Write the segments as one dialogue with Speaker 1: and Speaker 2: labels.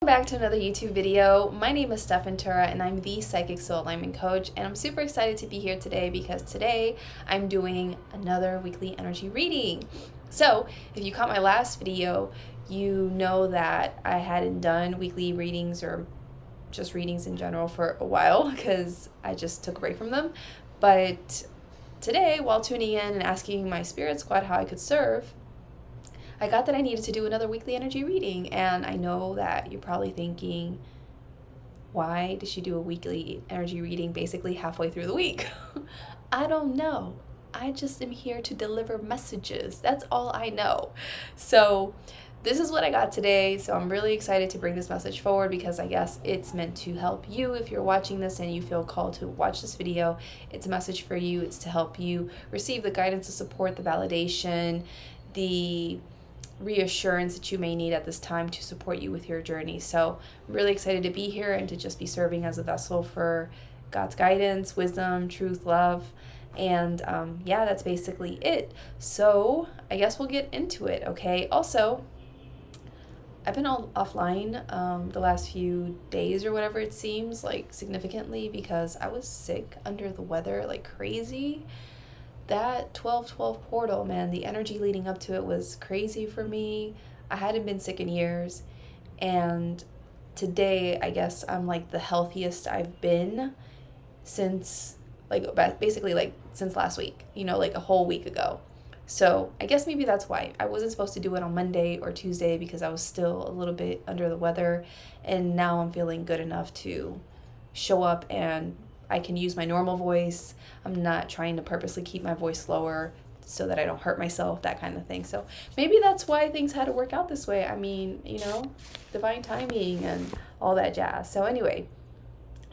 Speaker 1: Welcome back to another YouTube video. My name is Stef and I'm the Psychic Soul Alignment Coach, and I'm super excited to be here today because today I'm doing another weekly energy reading. So if you caught my last video, you know that I hadn't done weekly readings or just readings in general for a while because I just took a break from them. But today, while tuning in and asking my spirit squad how I could serve, I got that I needed to do another weekly energy reading, and I know that you're probably thinking, why did she do a weekly energy reading basically halfway through the week? I don't know. I just am here to deliver messages. That's all I know. So this is what I got today. So I'm really excited to bring this message forward because I guess it's meant to help you. If you're watching this and you feel called to watch this video, it's a message for you. It's to help you receive the guidance, the support, the validation, the reassurance that you may need at this time to support you with your journey. So I'm really excited to be here and to just be serving as a vessel for God's guidance, wisdom, truth, love, and yeah, that's basically it. So I guess we'll get into it. Okay, also I've been offline the last few days or whatever, it seems like, significantly because I was sick, under the weather like crazy. That 12/12 portal, man, the energy leading up to it was crazy for me. I hadn't been sick in years, and today I guess I'm like the healthiest I've been since basically since last week, like a whole week ago. So I guess maybe that's why I wasn't supposed to do it on Monday or Tuesday because I was still a little bit under the weather, and now I'm feeling good enough to show up and I can use my normal voice. I'm not trying to purposely keep my voice lower so that I don't hurt myself, that kind of thing. So maybe that's why things had to work out this way. I mean, divine timing and all that jazz. So anyway,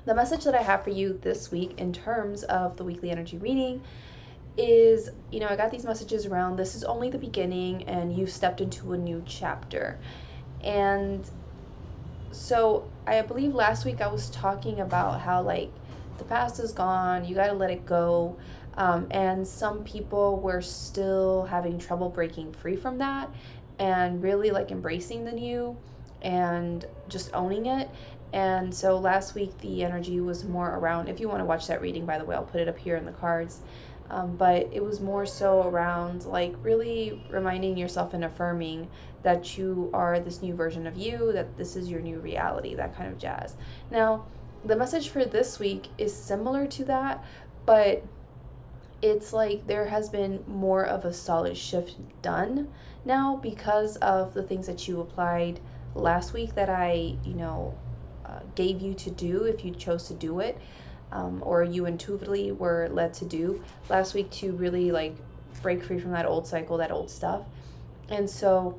Speaker 1: the message that I have for you this week in terms of the weekly energy reading is, I got these messages around this is only the beginning and you've stepped into a new chapter. And so I believe last week I was talking about how the past is gone, you got to let it go. And some people were still having trouble breaking free from that and really embracing the new and just owning it. And so last week the energy was more around, if you want to watch that reading, by the way, I'll put it up here in the cards. But it was more so around really reminding yourself and affirming that you are this new version of you, that this is your new reality, that kind of jazz. Now, the message for this week is similar to that, but it's there has been more of a solid shift done now because of the things that you applied last week that I, gave you to do if you chose to do it, or you intuitively were led to do last week to really break free from that old cycle, that old stuff. And so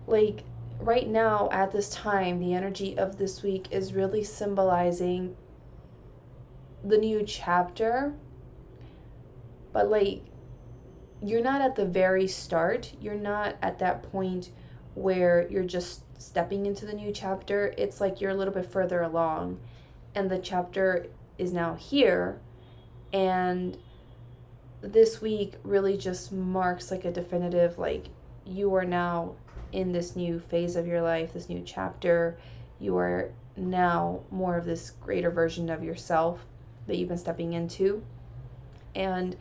Speaker 1: right now at this time, the energy of this week is really symbolizing the new chapter, but you're not at the very start. You're not at that point where you're just stepping into the new chapter. It's you're a little bit further along and the chapter is now here, and this week really just marks a definitive you are now in this new phase of your life, this new chapter. You are now more of this greater version of yourself that you've been stepping into. And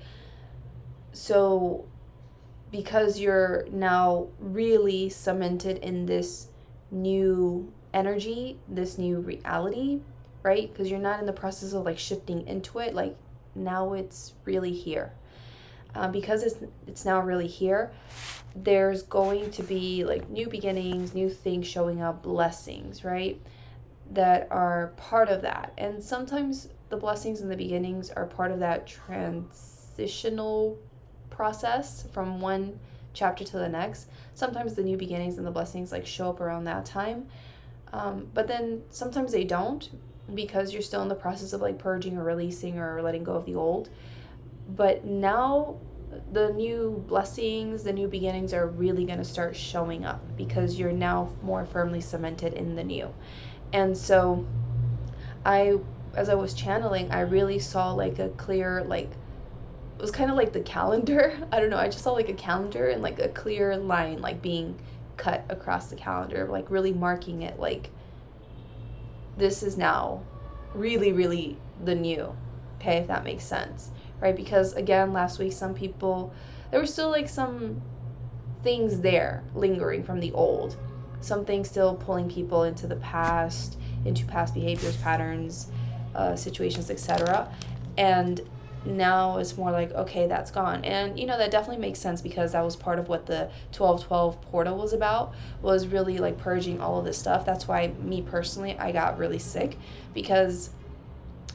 Speaker 1: so because you're now really cemented in this new energy, this new reality, right? Because you're not in the process of shifting into it. Now it's really here. Because it's now really here, there's going to be new beginnings, new things showing up, blessings, right? That are part of that. And sometimes the blessings and the beginnings are part of that transitional process from one chapter to the next. Sometimes the new beginnings and the blessings show up around that time. But then sometimes they don't because you're still in the process of purging or releasing or letting go of the old. But now the new blessings, the new beginnings are really going to start showing up because you're now more firmly cemented in the new. And so as I was channeling, I really saw a clear, it was kind of the calendar. I don't know. I just saw a calendar and a clear line being cut across the calendar, really marking it this is now really, really the new, okay, if that makes sense, right? Because again, last week, some people, there were still like some things there lingering from the old, some things still pulling people into the past, into past behaviors, patterns, situations, etc. And now it's more like, okay, that's gone. And that definitely makes sense, because that was part of what the 12/12 portal was about, was really like purging all of this stuff. That's why me personally, I got really sick, because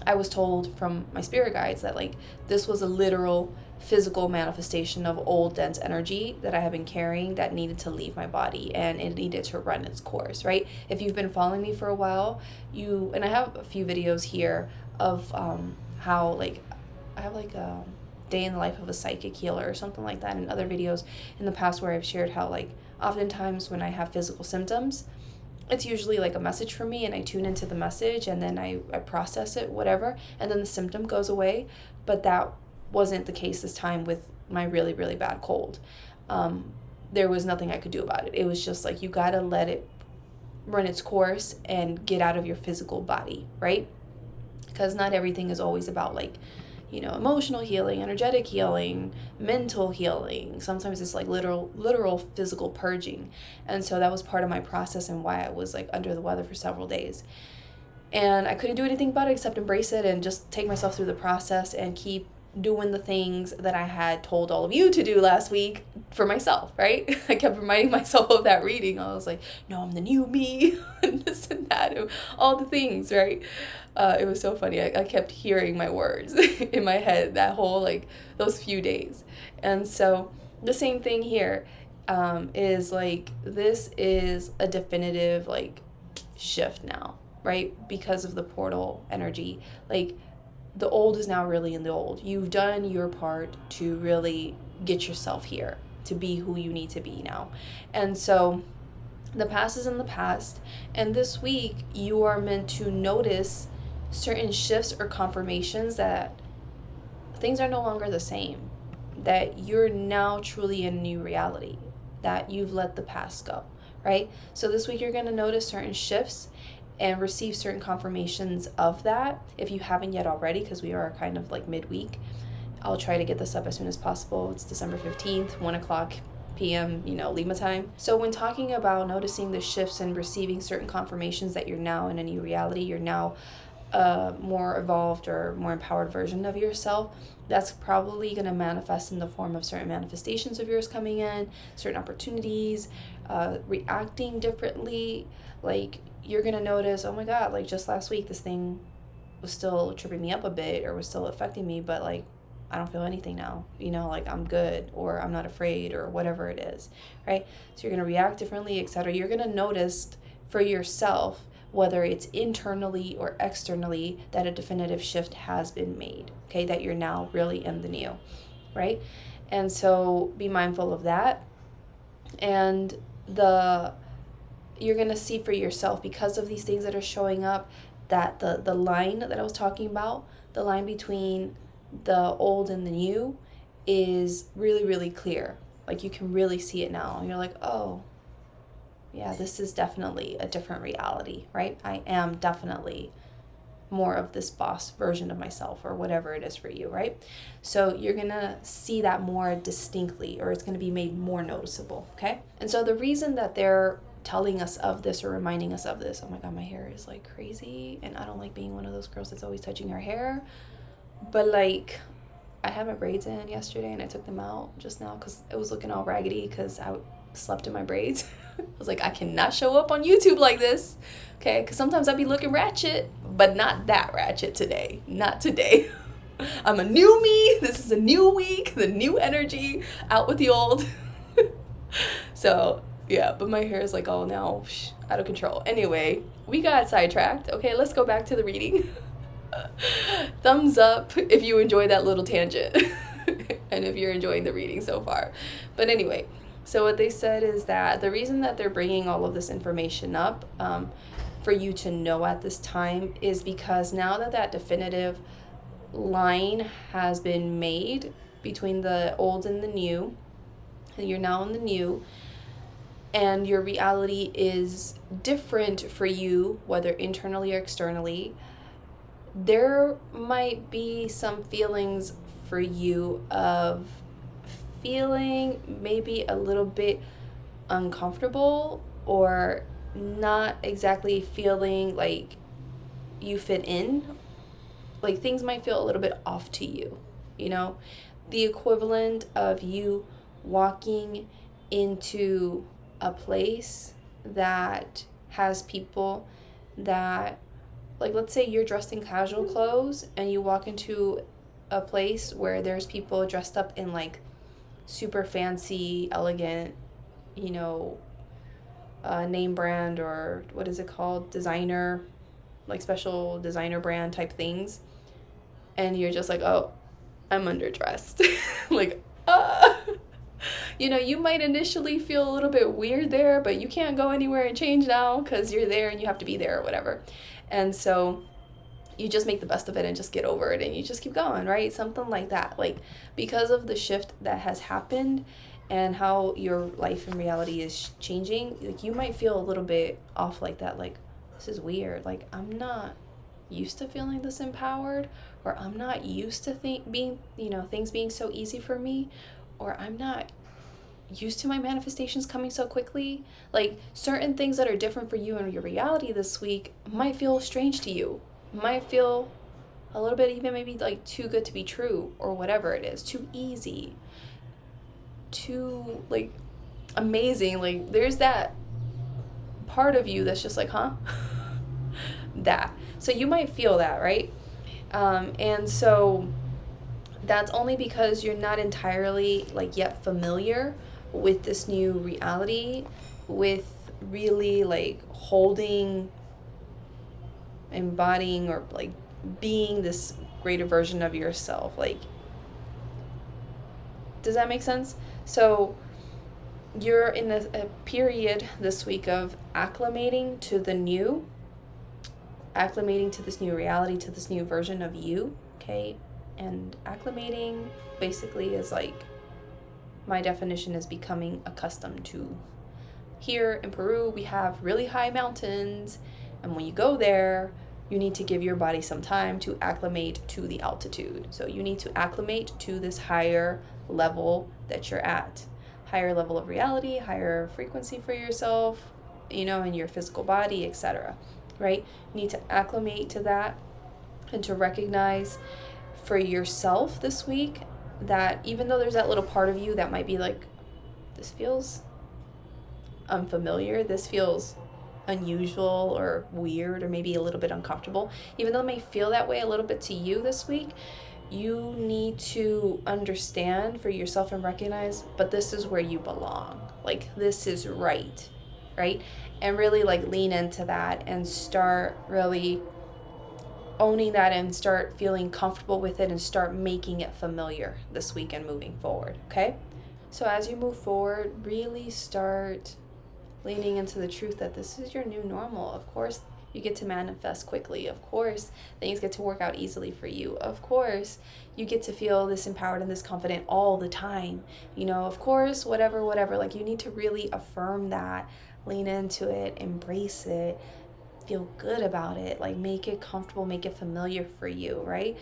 Speaker 1: I was told from my spirit guides that like this was a literal physical manifestation of old dense energy that I have been carrying that needed to leave my body, and it needed to run its course, right? If you've been following me for a while, and I have a few videos here of how like I have like a day in the life of a psychic healer or something like that, and other videos in the past where I've shared how like oftentimes when I have physical symptoms, it's usually like a message from me, and I tune into the message, and then I process it, whatever, and then the symptom goes away. But that wasn't the case this time with my really, really bad cold. There was nothing I could do about it. It was just like, you gotta let it run its course and get out of your physical body, right? Because not everything is always about like, emotional healing, energetic healing, mental healing. Sometimes it's like literal physical purging. And so that was part of my process, and why I was like under the weather for several days. And I couldn't do anything about it except embrace it and just take myself through the process and keep doing the things that I had told all of you to do last week for myself, right? I kept reminding myself of that reading. I was like, no, I'm the new me, and this and that, and all the things, right? It was so funny. I kept hearing my words in my head that whole, like, those few days. And so the same thing here is like, this is a definitive, like, shift now, right? Because of the portal energy. Like, the old is now really in the old. You've done your part to really get yourself here, to be who you need to be now. And so the past is in the past. And this week, you are meant to notice certain shifts or confirmations that things are no longer the same, that you're now truly in a new reality, that you've let the past go, right? So this week, you're going to notice certain shifts and receive certain confirmations of that, if you haven't yet already, because we are kind of like midweek. I'll try to get this up as soon as possible. It's December 15th, 1 o'clock p.m., Lima time. So when talking about noticing the shifts and receiving certain confirmations that you're now in a new reality, you're now a more evolved or more empowered version of yourself, that's probably going to manifest in the form of certain manifestations of yours coming in, certain opportunities, reacting differently. Like, you're going to notice, oh my God, like just last week, this thing was still tripping me up a bit, or was still affecting me, but like, I don't feel anything now, like I'm good, or I'm not afraid, or whatever it is, right? So you're going to react differently, etc. You're going to notice for yourself, whether it's internally or externally, that a definitive shift has been made, okay? That you're now really in the new, right? And so be mindful of that. And you're going to see for yourself, because of these things that are showing up, that the line that I was talking about, the line between the old and the new, is really, really clear. Like, you can really see it now. You're like, oh, yeah, this is definitely a different reality, right? I am definitely more of this boss version of myself, or whatever it is for you, right? So you're going to see that more distinctly, or it's going to be made more noticeable, okay? And so the reason that they're telling us of this, or reminding us of this, oh my God, my hair is like crazy, and I don't like being one of those girls that's always touching her hair, but like, I had my braids in yesterday, and I took them out just now because it was looking all raggedy because I slept in my braids. I was like, I cannot show up on YouTube like this, okay? Because sometimes I'd be looking ratchet, but not that ratchet today. Not today. I'm a new me. This is a new week. The new energy. Out with the old. So, yeah, but my hair is like all now out of control. Anyway, we got sidetracked. Okay, let's go back to the reading. Thumbs up if you enjoyed that little tangent. And if you're enjoying the reading so far. But anyway, so what they said is that the reason that they're bringing all of this information up for you to know at this time is because now that definitive line has been made between the old and the new, and you're now in the new, and your reality is different for you, whether internally or externally, there might be some feelings for you of feeling maybe a little bit uncomfortable, or not exactly feeling like you fit in. Like things might feel a little bit off to you, you know? The equivalent of you walking into a place that has people that, like, let's say you're dressed in casual clothes and you walk into a place where there's people dressed up in like super fancy, elegant, you know, name brand, or what is it called? Designer, like special designer brand type things. And you're just like, oh, I'm underdressed. Like, you know, you might initially feel a little bit weird there, but you can't go anywhere and change now because you're there and you have to be there or whatever. And so you just make the best of it and just get over it and you just keep going, right? Something like that. Like, because of the shift that has happened and how your life and reality is changing, like, you might feel a little bit off like that. Like, this is weird. Like, I'm not used to feeling this empowered, or I'm not used to things being so easy for me, or I'm not used to my manifestations coming so quickly. Like, certain things that are different for you in your reality this week might feel strange to you, might feel a little bit even maybe like too good to be true, or whatever it is, too easy, too like amazing. Like, there's that part of you that's just like, huh? That. So you might feel that, right? And so that's only because you're not entirely like yet familiar with this new reality, with really like holding, embodying, or like being this greater version of yourself. Like, does that make sense? So you're in a period this week of acclimating to the new, acclimating to this new reality, to this new version of you, okay? And acclimating basically is like, my definition is becoming accustomed to. Here in Peru, we have really high mountains, and when you go there, you need to give your body some time to acclimate to the altitude. So you need to acclimate to this higher level that you're at. Higher level of reality, higher frequency for yourself, you know, in your physical body, etc. Right? You need to acclimate to that, and to recognize for yourself this week that even though there's that little part of you that might be like, this feels unfamiliar, this feels unusual or weird or maybe a little bit uncomfortable, even though it may feel that way a little bit to you this week, you need to understand for yourself and recognize, but this is where you belong. Like, this is right? And really like lean into that and start really owning that and start feeling comfortable with it and start making it familiar this week and moving forward, okay? So as you move forward, really start leaning into the truth that this is your new normal. Of course, you get to manifest quickly. Of course, things get to work out easily for you. Of course, you get to feel this empowered and this confident all the time. You know, of course, whatever. Like, you need to really affirm that, lean into it, embrace it, feel good about it, like make it comfortable, make it familiar for you, right?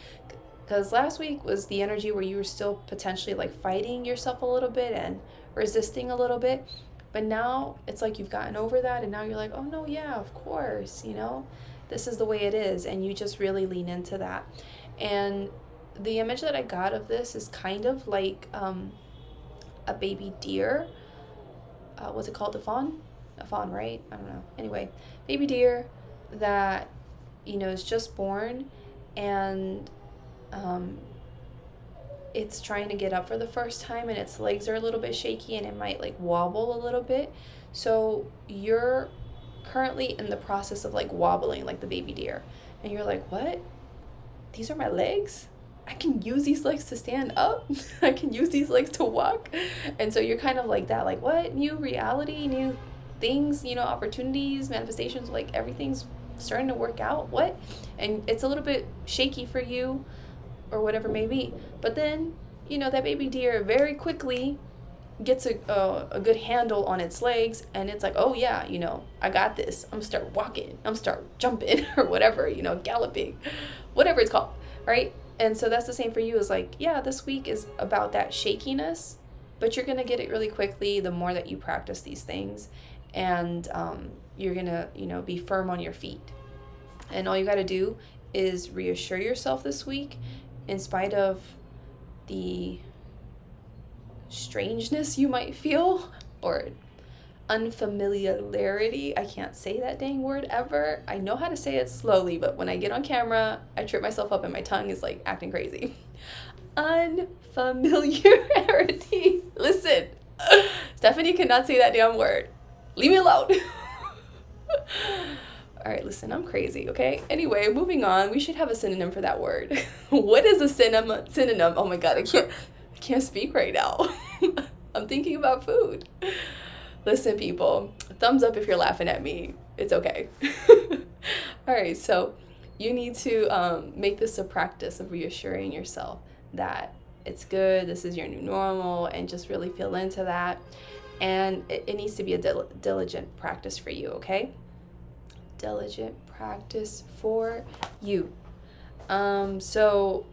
Speaker 1: Because last week was the energy where you were still potentially like fighting yourself a little bit and resisting a little bit. But now it's like you've gotten over that, and now you're like, oh no, yeah, of course, you know, this is the way it is. And you just really lean into that. And the image that I got of this is kind of like a baby deer. What's it called? A fawn, right? I don't know. Anyway, baby deer that, you know, is just born, and it's trying to get up for the first time, and its legs are a little bit shaky and it might like wobble a little bit. So you're currently in the process of like wobbling like the baby deer, and you're like, what? These are my legs? I can use these legs to stand up. I can use these legs to walk. And so you're kind of like that, like, what? New reality, new things, you know, opportunities, manifestations, like everything's starting to work out. What? And it's a little bit shaky for you, or whatever it may be. But then, you know, that baby deer very quickly gets a good handle on its legs, and it's like, oh yeah, I got this. I'm gonna start walking. I'm gonna start jumping or whatever, galloping, whatever it's called, right? And so that's the same for you. Is like, yeah, this week is about that shakiness, but you're gonna get it really quickly the more that you practice these things, and you're gonna, be firm on your feet. And all you gotta do is reassure yourself this week, in spite of the strangeness you might feel, or unfamiliarity. I can't say that dang word ever. I know how to say it slowly, but when I get on camera, I trip myself up and my tongue is like acting crazy. Unfamiliarity. Listen, Stephanie cannot say that damn word. Leave me alone. All right, listen, I'm crazy, okay? Anyway, moving on. We should have a synonym for that word. What is a synonym? Oh my God, I can't speak right now. I'm thinking about food. Listen, people, thumbs up if you're laughing at me. It's okay. All right, so you need to make this a practice of reassuring yourself that it's good, this is your new normal, and just really feel into that. And it needs to be a diligent practice for you, okay? Diligent practice for you. So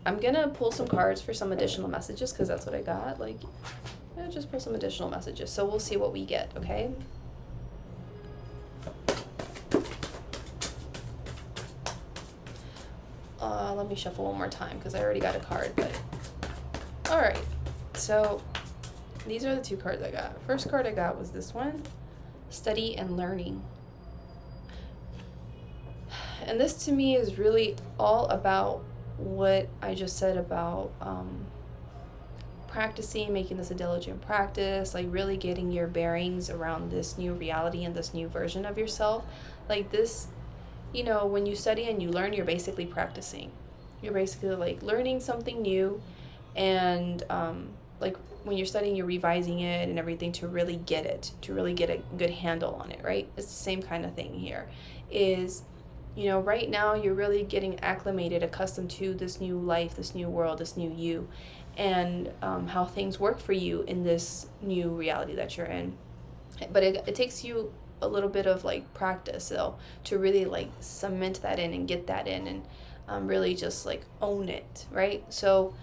Speaker 1: I'm gonna pull some cards for some additional messages, because that's what I got. Like, just pull some additional messages, so we'll see what we get, okay? Let me shuffle one more time, because I already got a card, but all right. So these are the two cards I got. First card I got was this one, study and learning. And this to me is really all about what I just said about practicing, making this a diligent practice, like really getting your bearings around this new reality and this new version of yourself. Like this, when you study and you learn, you're basically practicing. You're basically like learning something new, and like when you're studying, you're revising it and everything to really get it, to really get a good handle on it, right? It's the same kind of thing here. Is right now you're really getting acclimated, accustomed to this new life, this new world, this new you, and how things work for you in this new reality that you're in. But it takes you a little bit of like practice though, to really like cement that in and get that in, and really just like own it, right? So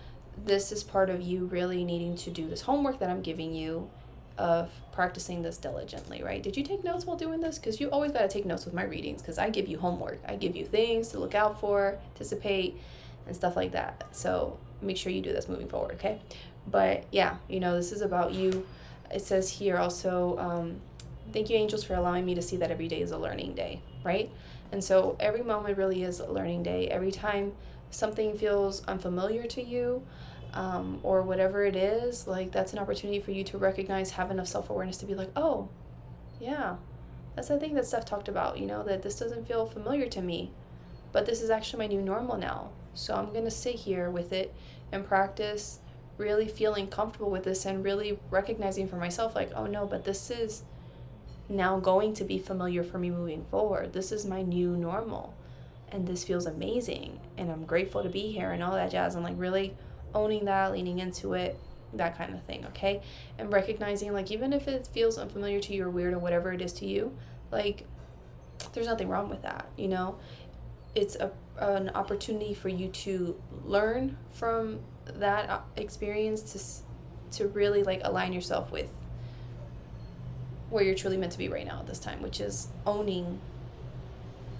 Speaker 1: this is part of you really needing to do this homework that I'm giving you, of practicing this diligently, right? Did you take notes while doing this? Because you always got to take notes with my readings, because I give you homework. I give you things to look out for, anticipate, and stuff like that. So make sure you do this moving forward, okay? But yeah, this is about you. It says here also, thank you, angels, for allowing me to see that every day is a learning day, right? And so every moment really is a learning day. Every time something feels unfamiliar to you, or whatever it is, like that's an opportunity for you to recognize, have enough self-awareness to be like, oh, yeah, that's the thing that Stef talked about, that this doesn't feel familiar to me, but this is actually my new normal now. So I'm going to sit here with it and practice really feeling comfortable with this, and really recognizing for myself, like, oh no, but this is now going to be familiar for me moving forward. This is my new normal, and this feels amazing, and I'm grateful to be here and all that jazz, and like really owning that, leaning into it, that kind of thing, okay? And recognizing, like, even if it feels unfamiliar to you or weird or whatever it is to you, like, there's nothing wrong with that, It's an opportunity for you to learn from that experience, to really, like, align yourself with where you're truly meant to be right now at this time, which is owning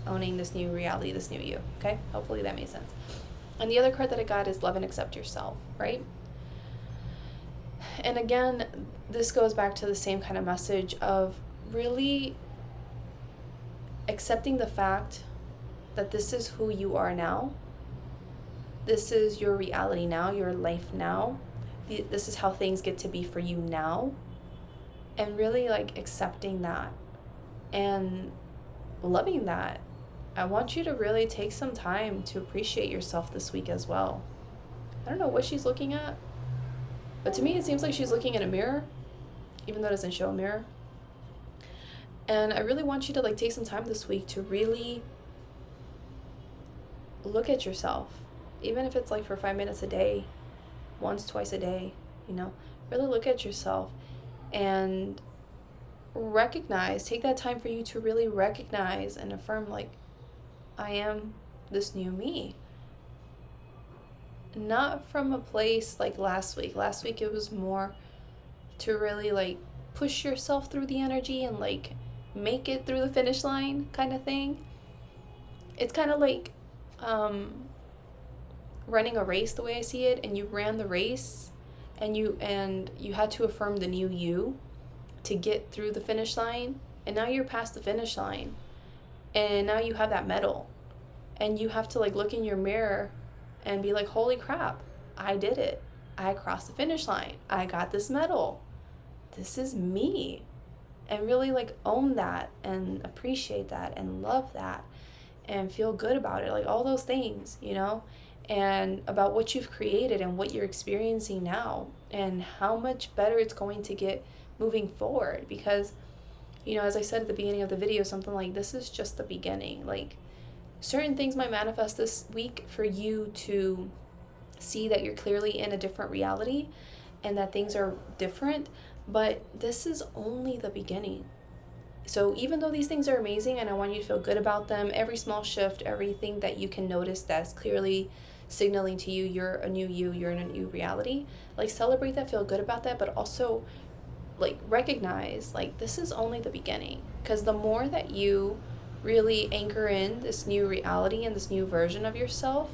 Speaker 1: this new reality, this new you, okay? Hopefully that made sense. And the other card that I got is love and accept yourself, right? And again, this goes back to the same kind of message of really accepting the fact that this is who you are now. This is your reality now, your life now. This is how things get to be for you now. And really like accepting that and loving that. I want you to really take some time to appreciate yourself this week as well. I don't know what she's looking at, but to me it seems like she's looking in a mirror, even though it doesn't show a mirror. And I really want you to like take some time this week to really look at yourself, even if it's like for 5 minutes a day, once, twice a day, really look at yourself and take that time for you to really recognize and affirm, like, I am this new me. Not from a place like last week. Last week it was more to really like push yourself through the energy and like make it through the finish line kind of thing. It's kind of like running a race, the way I see it, and you ran the race and you had to affirm the new you to get through the finish line, and now you're past the finish line and now you have that medal, and you have to like look in your mirror and be like, holy crap, I did it. I crossed the finish line. I got this medal. This is me. And really like own that and appreciate that and love that and feel good about it. Like all those things, you know, and about what you've created and what you're experiencing now and how much better it's going to get moving forward. Because, you know, as I said at the beginning of the video, something like this is just the beginning. Like certain things might manifest this week for you to see that you're clearly in a different reality and that things are different, but this is only the beginning. So even though these things are amazing and I want you to feel good about them, every small shift, everything that you can notice that's clearly signaling to you you're a new you're in a new reality, like celebrate that, feel good about that, but also like recognize like this is only the beginning. Because the more that you really anchor in this new reality and this new version of yourself,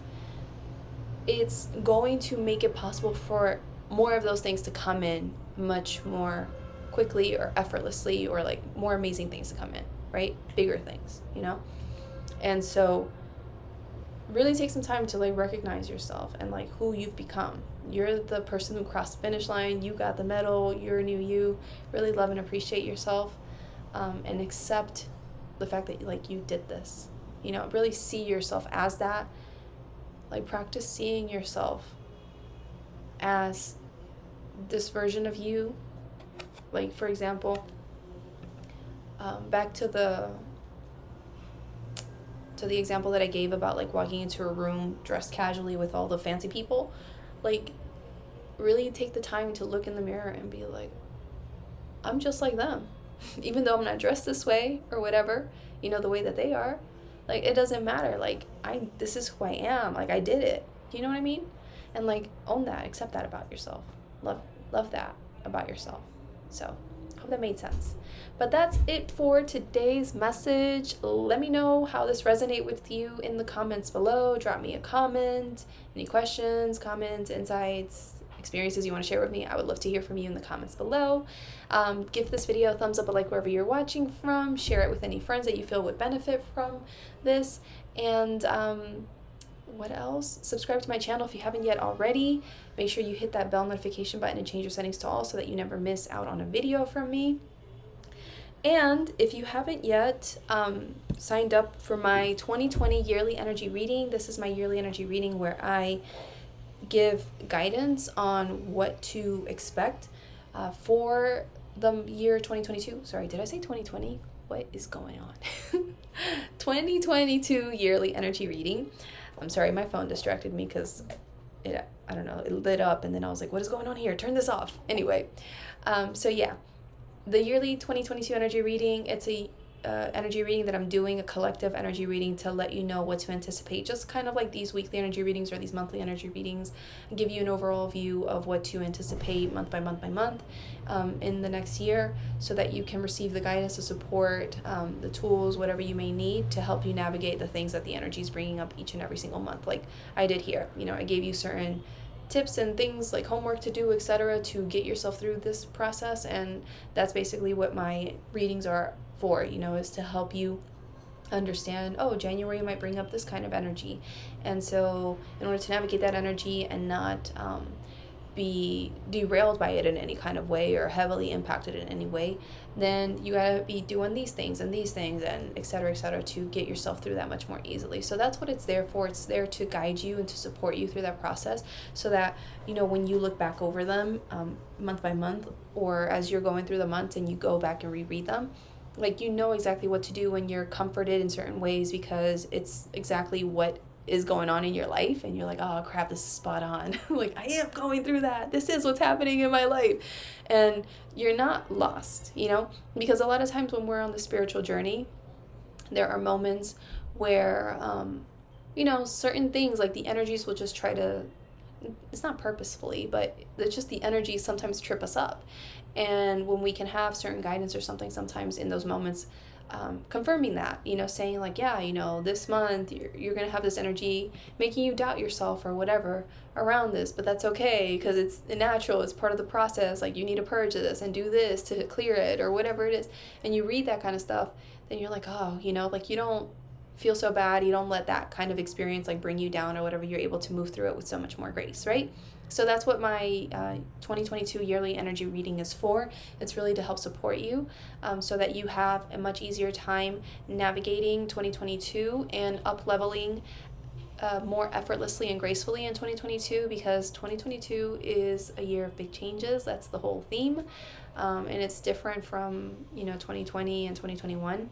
Speaker 1: it's going to make it possible for more of those things to come in much more quickly or effortlessly, or like more amazing things to come in, right? Bigger things, you know? And so really take some time to like recognize yourself and like who you've become. You're the person who crossed the finish line. You got the medal. You're a new you. Really love and appreciate yourself, and accept the fact that like you did this, you know, really see yourself as that. Like practice seeing yourself as this version of you. Like for example, back to the example that I gave about like walking into a room dressed casually with all the fancy people, like really take the time to look in the mirror and be like, I'm just like them. Even though I'm not dressed this way or whatever, you know, the way that they are, like it doesn't matter. Like this is who I am. Like I did it. Do you know what I mean? And like own that, accept that about yourself. Love that about yourself. So I hope that made sense. But that's it for today's message. Let me know how this resonated with you in the comments below. Drop me a comment. Any questions, comments, insights, experiences you want to share with me, I would love to hear from you in the comments below. Give this video a thumbs up, a like wherever you're watching from. Share it with any friends that you feel would benefit from this. And what else? Subscribe to my channel if you haven't yet already. Make sure you hit that bell notification button and change your settings to all so that you never miss out on a video from me. And if you haven't yet signed up for my 2020 yearly energy reading, this is my yearly energy reading where I give guidance on what to expect for the year 2022. Sorry, did I say 2020? What is going on? 2022 yearly energy reading. I'm sorry, my phone distracted me because I don't know, it lit up and then I was like, what is going on here? Turn this off. Anyway, so yeah, the yearly 2022 energy reading, it's a energy reading that I'm doing, a collective energy reading to let you know what to anticipate, just kind of like these weekly energy readings or these monthly energy readings, and give you an overall view of what to anticipate month by month in the next year, so that you can receive the guidance, the support, the tools, whatever you may need to help you navigate the things that the energy is bringing up each and every single month, like I did here. You know, I gave you certain tips and things like homework to do, etc., to get yourself through this process, and that's basically what my readings are for, you know, is to help you understand, oh, January might bring up this kind of energy, and so in order to navigate that energy and not be derailed by it in any kind of way or heavily impacted in any way, then you gotta be doing these things and etc., to get yourself through that much more easily. So that's what it's there for. It's there to guide you and to support you through that process, so that, you know, when you look back over them month by month, or as you're going through the month and you go back and reread them, like you know exactly what to do when you're comforted in certain ways, because it's exactly what is going on in your life and you're like, oh crap, this is spot on. Like, I am going through that. This is what's happening in my life. And you're not lost, you know, because a lot of times when we're on the spiritual journey, there are moments where, you know, certain things like the energies will just try to, it's not purposefully, but it's just the energies sometimes trip us up. And when we can have certain guidance or something, sometimes in those moments, confirming that, you know, saying like, yeah, you know, this month you're going to have this energy making you doubt yourself or whatever around this, but that's okay because it's natural, it's part of the process. Like, you need to purge this and do this to clear it or whatever it is. And you read that kind of stuff, then you're like, oh, you know, like, you don't feel so bad. You don't let that kind of experience like bring you down or whatever. You're able to move through it with so much more grace, right? So that's what my 2022 yearly energy reading is for. It's really to help support you so that you have a much easier time navigating 2022 and up-leveling more effortlessly and gracefully in 2022, because 2022 is a year of big changes. That's the whole theme. And it's different from, you know, 2020 and 2021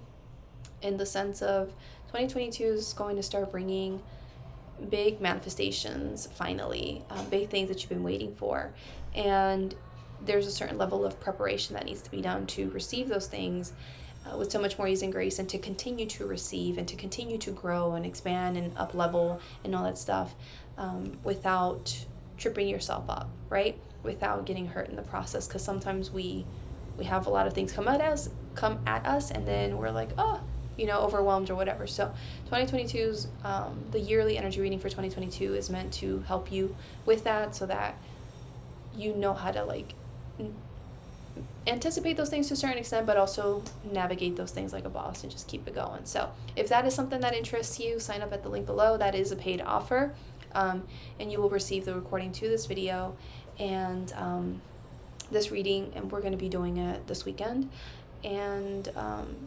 Speaker 1: in the sense of 2022 is going to start bringing big manifestations, finally, big things that you've been waiting for. And there's a certain level of preparation that needs to be done to receive those things with so much more ease and grace, and to continue to receive and to continue to grow and expand and up level and all that stuff without tripping yourself up, right? Without getting hurt in the process. Because sometimes we have a lot of things come at us and then we're like, oh, you know, overwhelmed or whatever. So 2022's the yearly energy reading for 2022 is meant to help you with that, so that you know how to like anticipate those things to a certain extent, but also navigate those things like a boss and just keep it going. So if that is something that interests you, sign up at the link below. That is a paid offer, and you will receive the recording to this video and this reading, and we're going to be doing it this weekend. And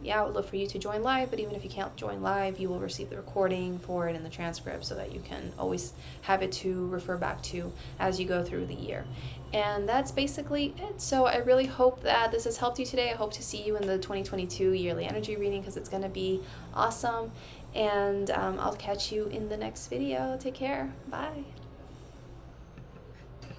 Speaker 1: yeah, I would love for you to join live, but even if you can't join live, you will receive the recording for it and the transcript, so that you can always have it to refer back to as you go through the year. And that's basically it. So I really hope that this has helped you today. I hope to see you in the 2022 yearly energy reading, because it's going to be awesome. And I'll catch you in the next video. Take care. Bye.